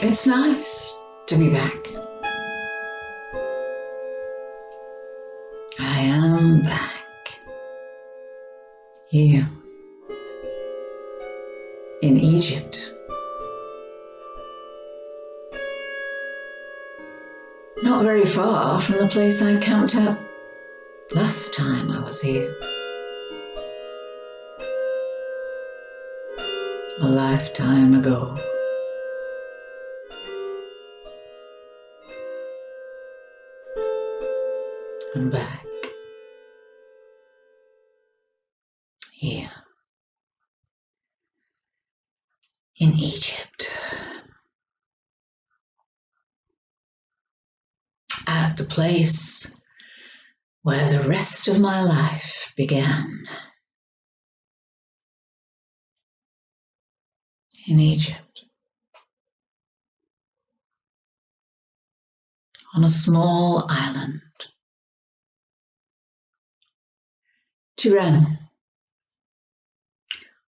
It's nice to be back. I am back. Here. In Egypt. Not very far from the place I camped at last time I was here. A lifetime ago. I'm back. Here. In Egypt. At the place where the rest of my life began. In Egypt. On a small island. Tehran.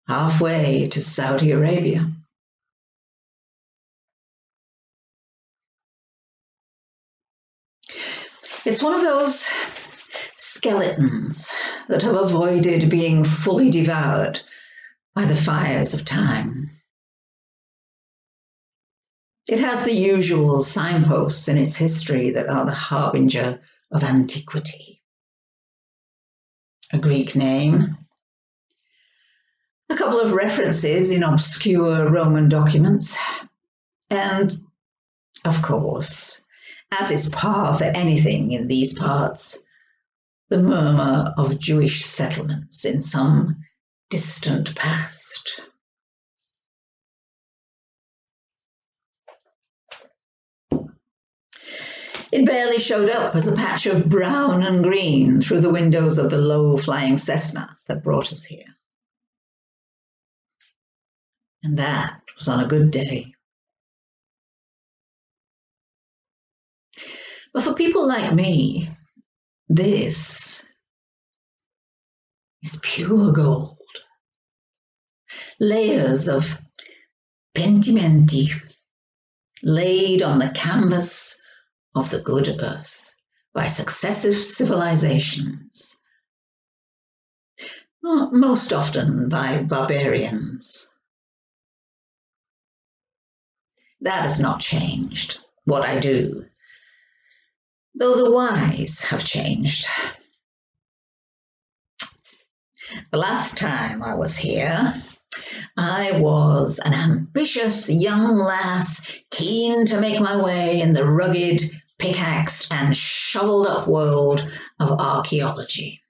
Halfway to Saudi Arabia. It's one of those skeletons that have avoided being fully devoured by the fires of time. It has the usual signposts in its history that are the harbinger of antiquity. A Greek name, a couple of references in obscure Roman documents, and, of course, as is par for anything in these parts, the murmur of Jewish settlements in some distant past. It barely showed up as a patch of brown and green through the windows of the low-flying Cessna that brought us here. And that was on a good day. But for people like me, this is pure gold. Layers of pentimenti laid on the canvas of the good earth by successive civilizations, most often by barbarians. That has not changed what I do, though the whys have changed. The last time I was here, I was an ambitious young lass keen to make my way in the rugged, pickaxed and shoveled-up world of archaeology.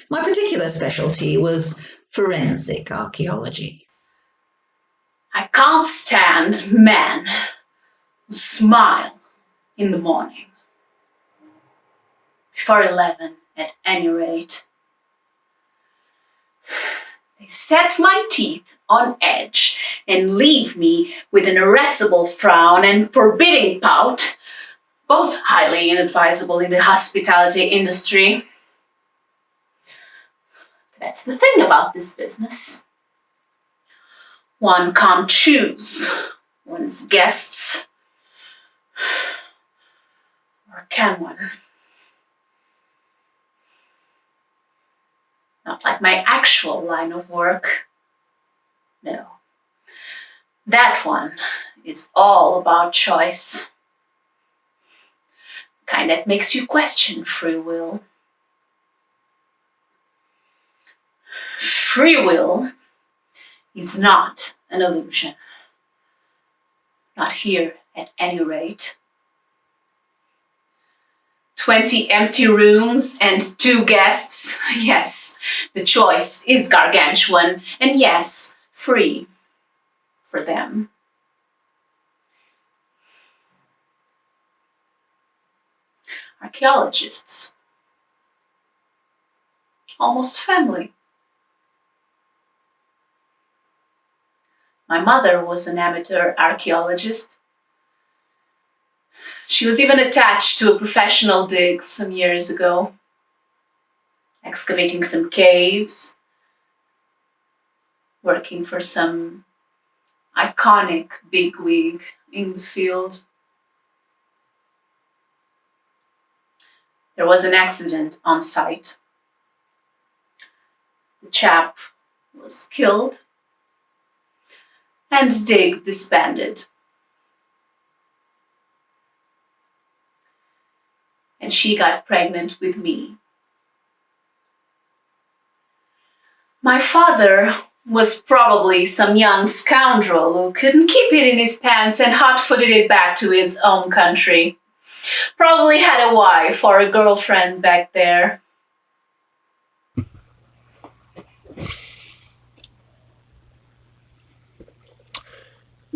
My particular specialty was forensic archaeology. I can't stand men who smile in the morning. Before 11, at any rate. They set my teeth on edge and leave me with an irascible frown and forbidding pout, both highly inadvisable in the hospitality industry. That's the thing about this business. One can't choose one's guests. Or can one? Not like my actual line of work. No. That one is all about choice. The kind that makes you question free will. Free will is not an illusion. Not here, at any rate. 20 empty rooms and 2 guests. Yes, the choice is gargantuan, and yes, free for them. Archaeologists. Almost family. My mother was an amateur archaeologist. She was even attached to a professional dig some years ago, excavating some caves, working for some iconic bigwig in the field. There was an accident on site. The chap was killed and the dig disbanded. And she got pregnant with me. My father was probably some young scoundrel who couldn't keep it in his pants and hot-footed it back to his own country. Probably had a wife or a girlfriend back there.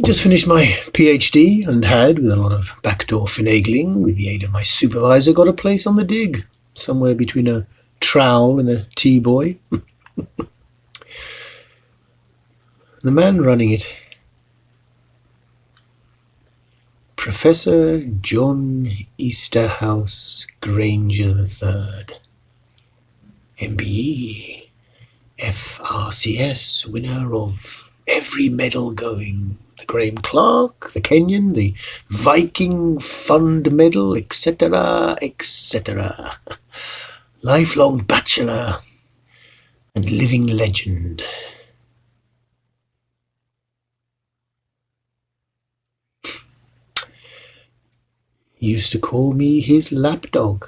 Just finished my PhD and had, with a lot of backdoor finagling, with the aid of my supervisor, got a place on the dig, somewhere between a trowel and a tea-boy. The man running it, Professor John Easterhouse Granger III, MBE, FRCS, winner of every medal going, the Graham Clark, the Kenyon, the Viking Fund Medal, etc., etc. Lifelong bachelor and living legend. Used to call me his lapdog.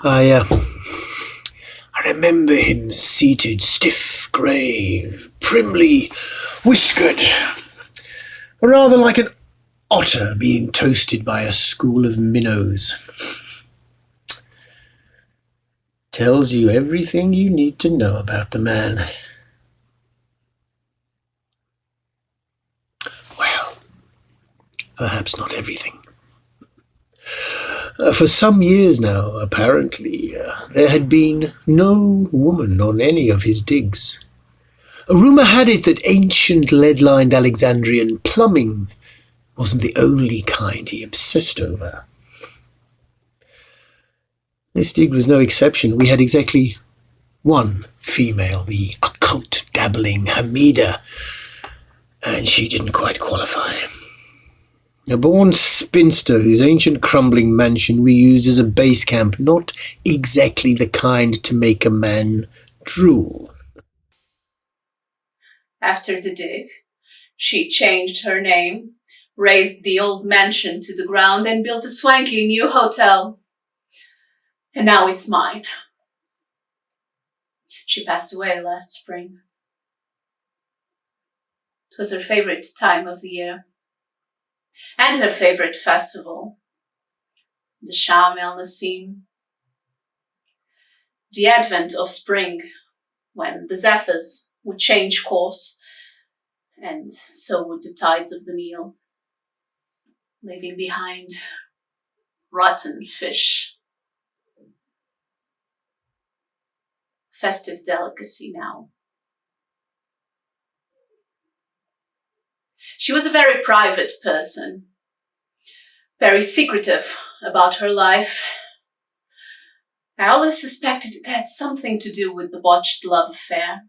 I remember him seated, stiff, grave, primly whiskered, rather like an otter being toasted by a school of minnows. Tells you everything you need to know about the man. Well, perhaps not everything. For some years now, apparently, there had been no woman on any of his digs. A rumour had it that ancient lead-lined Alexandrian plumbing wasn't the only kind he obsessed over. This dig was no exception. We had exactly one female, the occult-dabbling Hamida, and she didn't quite qualify. A born spinster whose ancient crumbling mansion we used as a base camp, not exactly the kind to make a man drool. After the dig, she changed her name, razed the old mansion to the ground, and built a swanky new hotel. And now it's mine. She passed away last spring. It was her favorite time of the year. And her favorite festival, the Sham el Nassim. The advent of spring, when the zephyrs would change course, and so would the tides of the Nile, leaving behind rotten fish. Festive delicacy now. She was a very private person, very secretive about her life. I always suspected it had something to do with the botched love affair.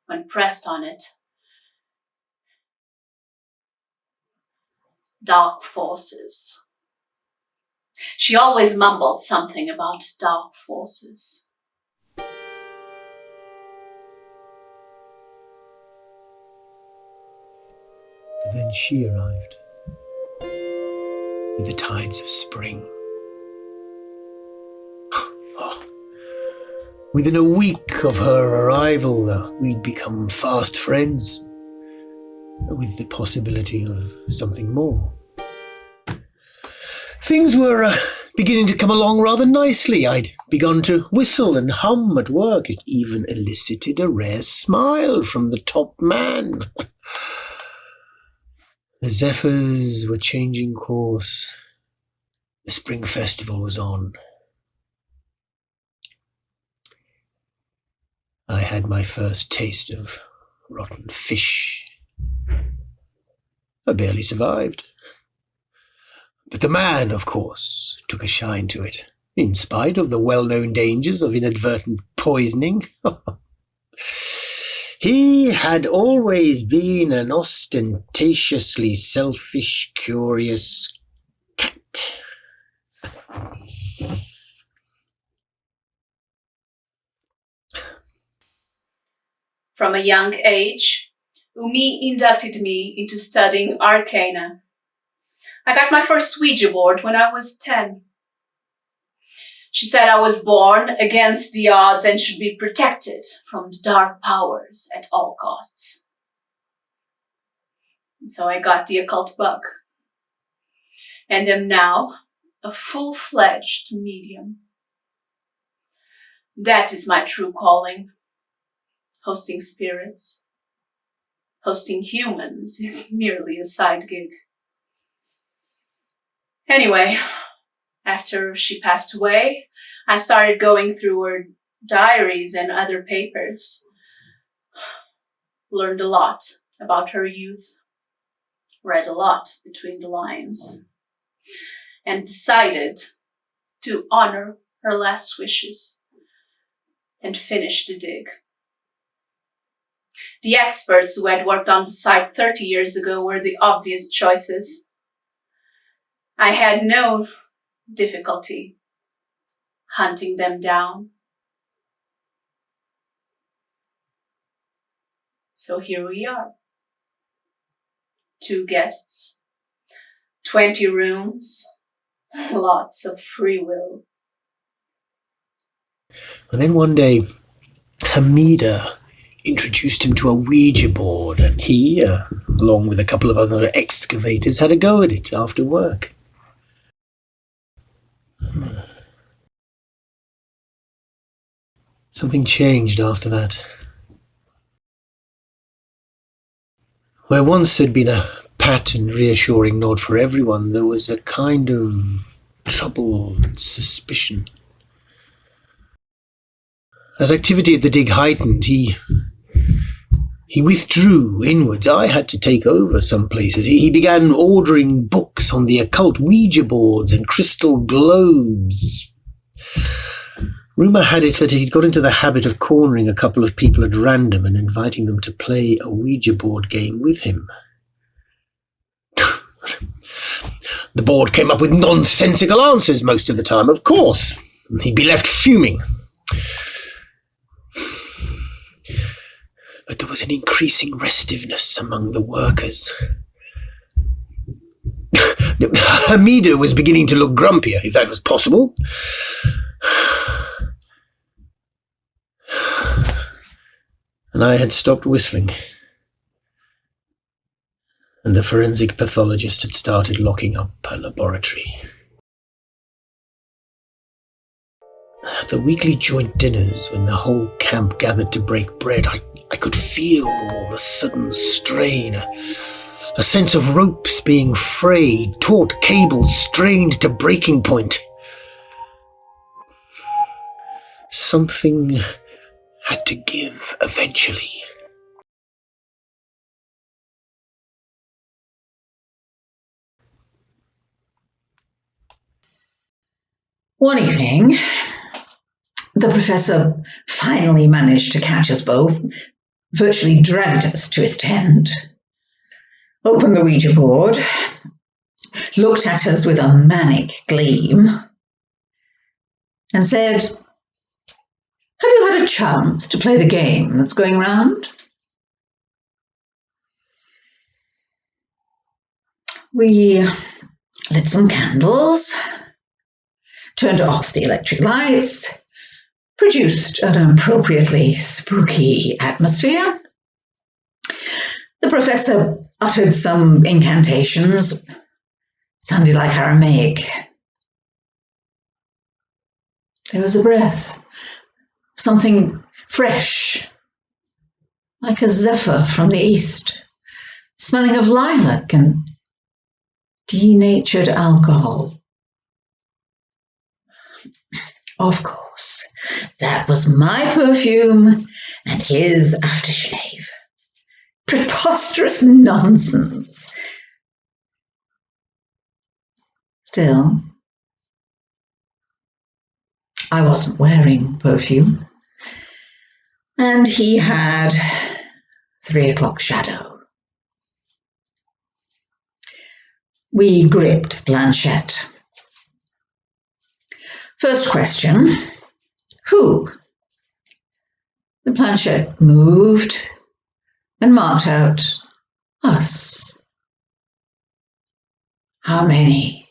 When pressed on it, dark forces. She always mumbled something about dark forces. Then she arrived, with the tides of spring. Oh. Within a week of her arrival, we'd become fast friends, with the possibility of something more. Things were beginning to come along rather nicely. I'd begun to whistle and hum at work. It even elicited a rare smile from the top man. The zephyrs were changing course. The spring festival was on. I had my first taste of rotten fish. I barely survived. But the man, of course, took a shine to it. in spite of the well-known dangers of inadvertent poisoning. He had always been an ostentatiously selfish, curious cat. From a young age, Umi inducted me into studying arcana. I got my first Ouija board when I was 10. She said I was born against the odds and should be protected from the dark powers at all costs. And so I got the occult bug, and am now a full-fledged medium. That is my true calling. Hosting spirits. Hosting humans is merely a side gig. Anyway, after she passed away, I started going through her diaries and other papers. Learned a lot about her youth. Read a lot between the lines. And decided to honor her last wishes and finish the dig. The experts who had worked on the site 30 years ago were the obvious choices. I had no difficulty hunting them down. So here we are. 2 guests, 20 rooms, lots of free will. And then one day, Hamida introduced him to a Ouija board, and he, along with a couple of other excavators, had a go at it after work. Something changed after that. Where once had been a pat and reassuring nod for everyone, there was a kind of trouble and suspicion. As activity at the dig heightened, he withdrew inwards. I had to take over some places. He began ordering books on the occult, Ouija boards and crystal globes. Rumour had it that he'd got into the habit of cornering a couple of people at random and inviting them to play a Ouija board game with him. The board came up with nonsensical answers most of the time, of course. He'd be left fuming. But there was an increasing restiveness among the workers. Hamida was beginning to look grumpier, if that was possible. And I had stopped whistling. And the forensic pathologist had started locking up her laboratory. At the weekly joint dinners, when the whole camp gathered to break bread, I could feel the sudden strain, a sense of ropes being frayed, taut cables strained to breaking point. Something had to give eventually. One evening, the professor finally managed to catch us both, virtually dragged us to his tent, opened the Ouija board, looked at us with a manic gleam, and said, "Have you had a chance to play the game that's going round?" We lit some candles, turned off the electric lights, produced an appropriately spooky atmosphere. The professor uttered some incantations, sounded like Aramaic. There was a breath, something fresh, like a zephyr from the east, smelling of lilac and denatured alcohol. Of course, that was my perfume and his aftershave. Preposterous nonsense. Still, I wasn't wearing perfume. And he had 3 o'clock shadow. We gripped planchette. First question, who? The planchette moved and marked out us. How many?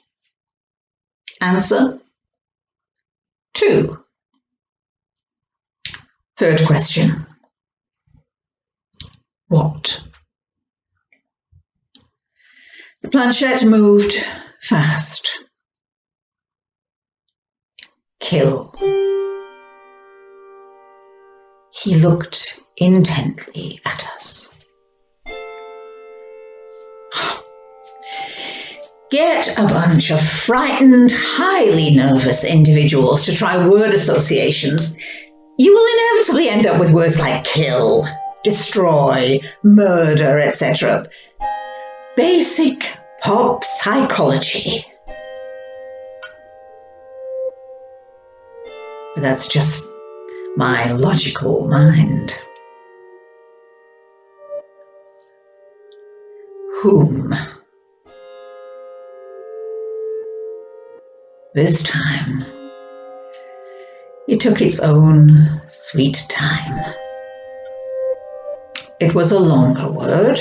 Answer, 2. Third question, what? The planchette moved fast. Kill. He looked intently at us. Get a bunch of frightened, highly nervous individuals to try word associations. You will inevitably end up with words like kill, destroy, murder, etc. Basic pop psychology. But that's just my logical mind. Whom? This time, it took its own sweet time. It was a longer word,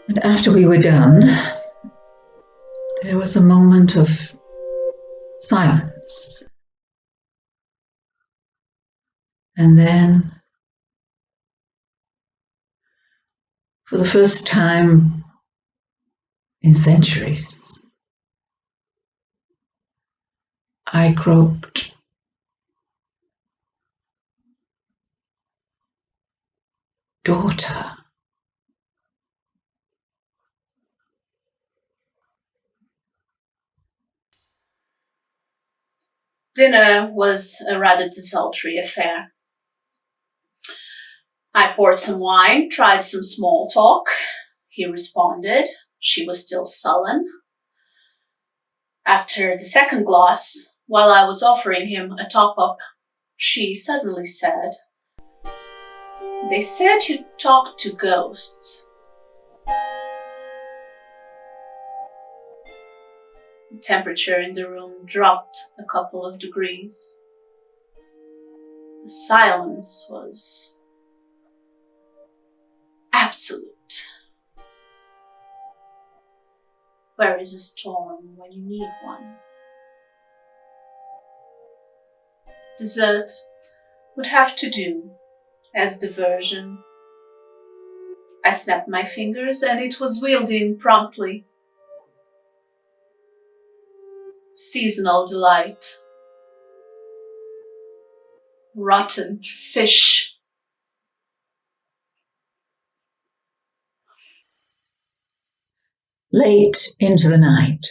and after we were done, there was a moment of silence. And then, for the first time in centuries, I croaked, daughter. Dinner was a rather desultory affair. I poured some wine, tried some small talk. He responded. She was still sullen. After the second glass, while I was offering him a top-up, she suddenly said, "They said you talked to ghosts." The temperature in the room dropped a couple of degrees. The silence was absolute. Where is a storm when you need one? Dessert would have to do as diversion. I snapped my fingers and it was wheeled in promptly. Seasonal delight. Rotten fish. Late into the night,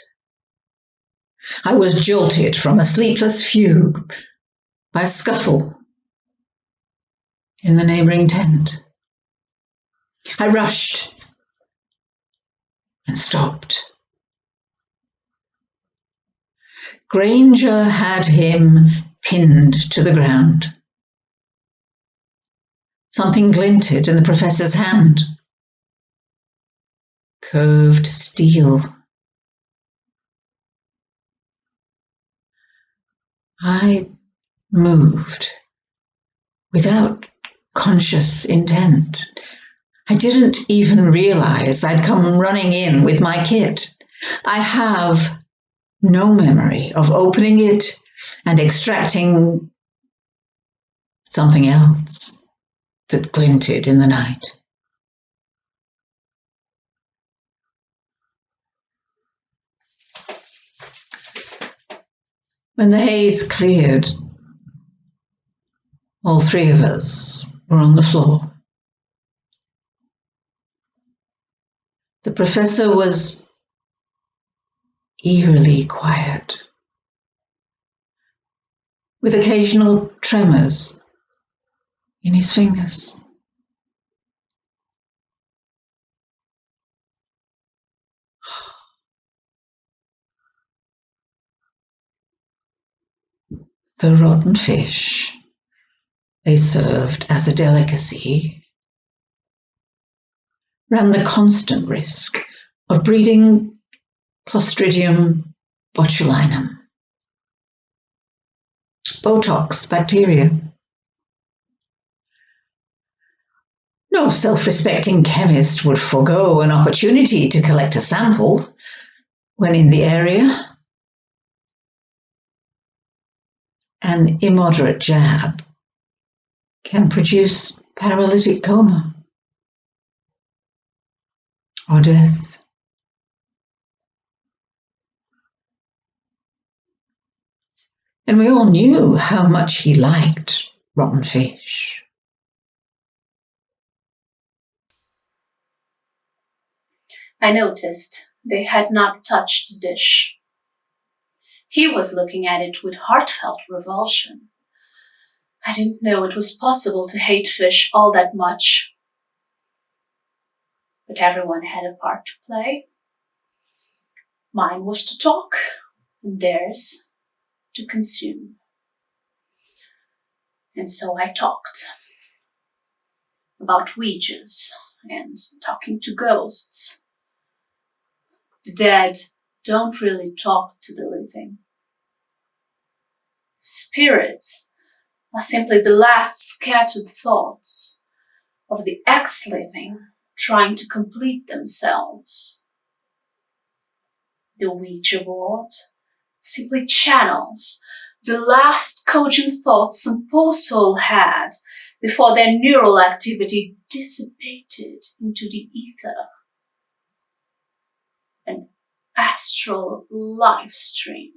I was jolted from a sleepless fugue by a scuffle in the neighboring tent. I rushed and stopped. Granger had him pinned to the ground. Something glinted in the professor's hand. Curved steel. I moved without conscious intent. I didn't even realize I'd come running in with my kit. I have no memory of opening it and extracting something else that glinted in the night. When the haze cleared, all 3 of us were on the floor. The professor was eerily quiet, with occasional tremors in his fingers. The rotten fish they served as a delicacy ran the constant risk of breeding Clostridium botulinum, Botox bacteria. No self-respecting chemist would forego an opportunity to collect a sample when in the area. An immoderate jab can produce paralytic coma or death. And we all knew how much he liked rotten fish. I noticed they had not touched the dish. He was looking at it with heartfelt revulsion. I didn't know it was possible to hate fish all that much. But everyone had a part to play. Mine was to talk, and theirs to consume. And so I talked about ouijas and talking to ghosts. The dead don't really talk to the living. Spirits are simply the last scattered thoughts of the ex-living trying to complete themselves. The Ouija board simply channels the last cogent thoughts some poor soul had before their neural activity dissipated into the ether. An astral live stream,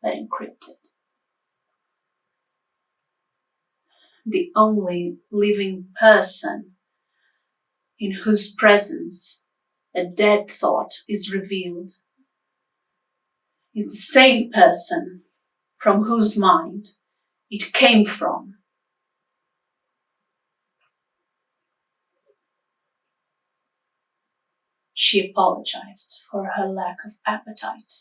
but encrypted. The only living person in whose presence a dead thought is revealed is the same person from whose mind it came from. She apologized for her lack of appetite.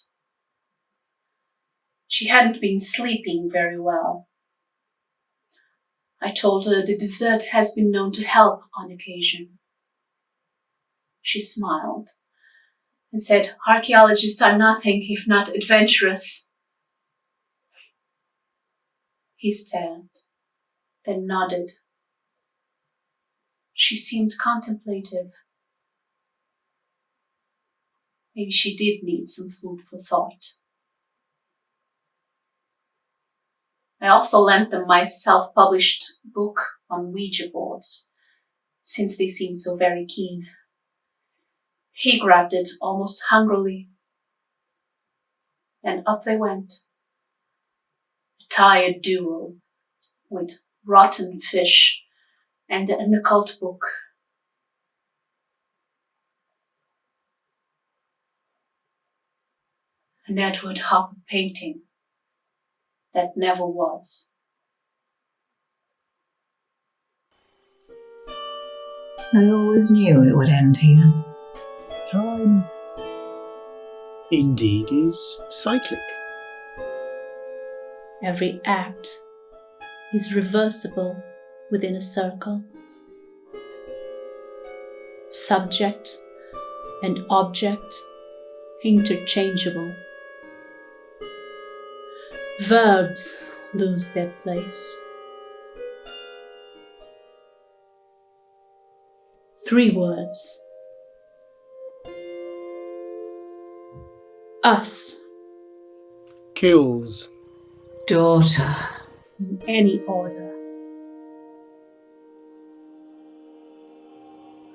She hadn't been sleeping very well. I told her the dessert has been known to help on occasion. She smiled and said archaeologists are nothing if not adventurous. He stared, then nodded. She seemed contemplative. Maybe she did need some food for thought. I also lent them my self-published book on Ouija boards, since they seemed so very keen. He grabbed it almost hungrily, and up they went. A tired duo with rotten fish and an occult book. An Edward Hopper painting that never was. I always knew it would end here. Time indeed is cyclic. Every act is reversible within a circle. Subject and object interchangeable. Verbs lose their place. 3 words. Us. Kills. Daughter. In any order.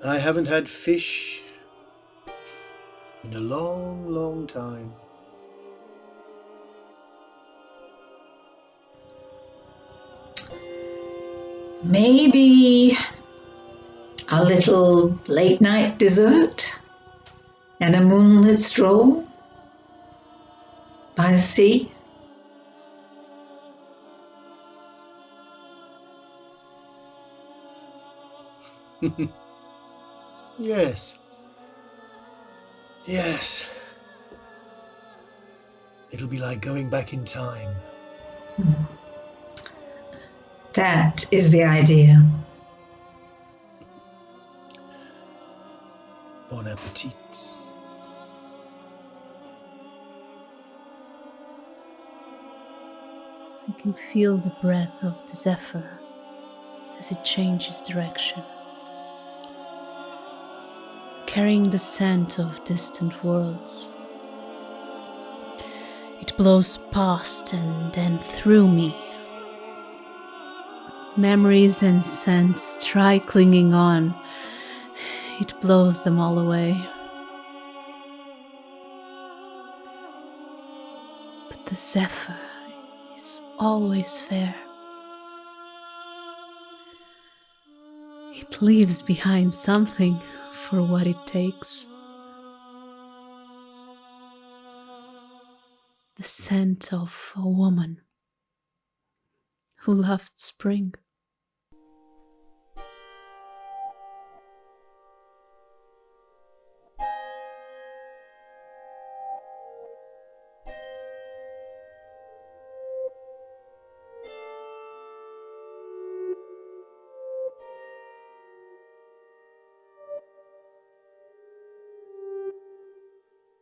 I haven't had fish in a long, long time. Maybe a little late night dessert and a moonlit stroll by the sea. Yes. Yes. It'll be like going back in time. That is the idea. Bon appetit. I can feel the breath of the zephyr as it changes direction, carrying the scent of distant worlds. It blows past and then through me. Memories and scents try clinging on. It blows them all away. But the zephyr is always fair. It leaves behind something for what it takes. The scent of a woman who loved spring.